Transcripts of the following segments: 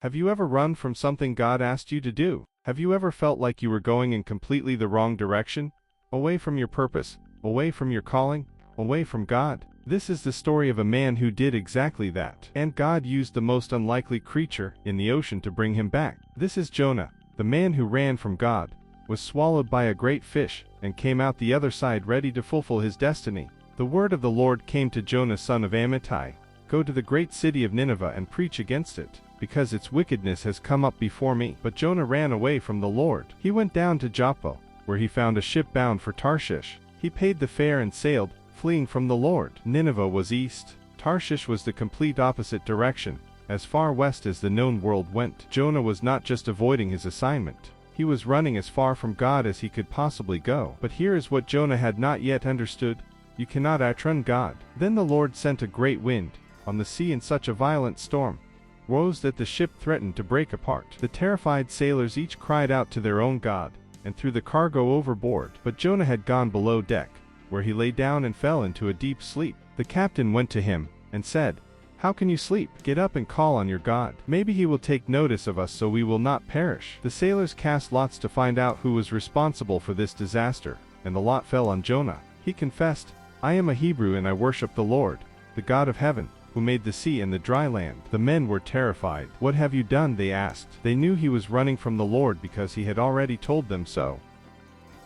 Have you ever run from something God asked you to do? Have you ever felt like you were going in completely the wrong direction? Away from your purpose, away from your calling, away from God? This is the story of a man who did exactly that. And God used the most unlikely creature in the ocean to bring him back. This is Jonah, the man who ran from God, was swallowed by a great fish, and came out the other side ready to fulfill his destiny. The word of the Lord came to Jonah son of Amittai, "Go to the great city of Nineveh and preach against it, because its wickedness has come up before me." But Jonah ran away from the Lord. He went down to Joppa, where he found a ship bound for Tarshish. He paid the fare and sailed, fleeing from the Lord. Nineveh was east. Tarshish was the complete opposite direction, as far west as the known world went. Jonah was not just avoiding his assignment. He was running as far from God as he could possibly go. But here is what Jonah had not yet understood: you cannot outrun God. Then the Lord sent a great wind on the sea in such a violent storm, woes that the ship threatened to break apart. The terrified sailors each cried out to their own God, and threw the cargo overboard. But Jonah had gone below deck, where he lay down and fell into a deep sleep. The captain went to him, and said, "How can you sleep? Get up and call on your God. Maybe he will take notice of us so we will not perish." The sailors cast lots to find out who was responsible for this disaster, and the lot fell on Jonah. He confessed, "I am a Hebrew and I worship the Lord, the God of heaven, who made the sea and the dry land." The men were terrified. "What have you done?" they asked. They knew he was running from the Lord because he had already told them so.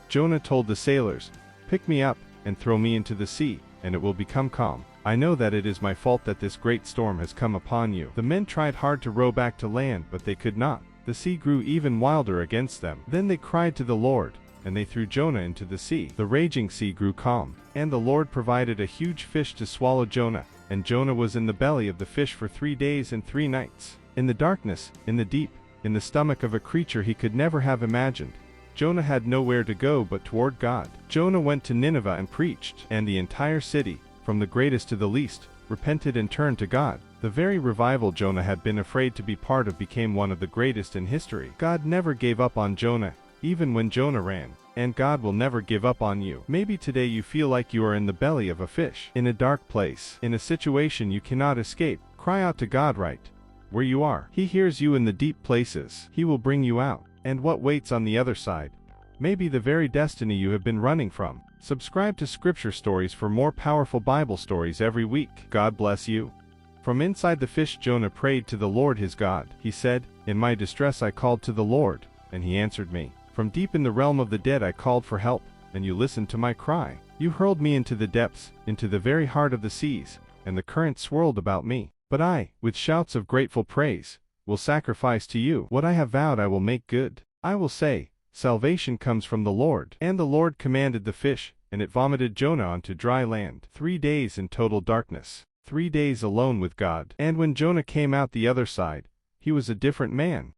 Jonah told the sailors, "Pick me up, and throw me into the sea, and it will become calm. I know that it is my fault that this great storm has come upon you." The men tried hard to row back to land, but they could not. The sea grew even wilder against them. Then they cried to the Lord, and they threw Jonah into the sea. The raging sea grew calm, and the Lord provided a huge fish to swallow Jonah, and Jonah was in the belly of the fish for 3 days and 3 nights. In the darkness, in the deep, in the stomach of a creature he could never have imagined, Jonah had nowhere to go but toward God. Jonah went to Nineveh and preached, and the entire city, from the greatest to the least, repented and turned to God. The very revival Jonah had been afraid to be part of became one of the greatest in history. God never gave up on Jonah, even when Jonah ran. And God will never give up on you. Maybe today you feel like you are in the belly of a fish, in a dark place, in a situation you cannot escape. Cry out to God right where you are. He hears you in the deep places. He will bring you out. And what waits on the other side? Maybe the very destiny you have been running from. Subscribe to Scripture Stories for more powerful Bible stories every week. God bless you. From inside the fish, Jonah prayed to the Lord his God. He said, "In my distress I called to the Lord, and he answered me. From deep in the realm of the dead I called for help, and you listened to my cry. You hurled me into the depths, into the very heart of the seas, and the current swirled about me. But I, with shouts of grateful praise, will sacrifice to you. What I have vowed I will make good. I will say, salvation comes from the Lord." And the Lord commanded the fish, and it vomited Jonah onto dry land. 3 days in total darkness. 3 days alone with God. And when Jonah came out the other side, he was a different man.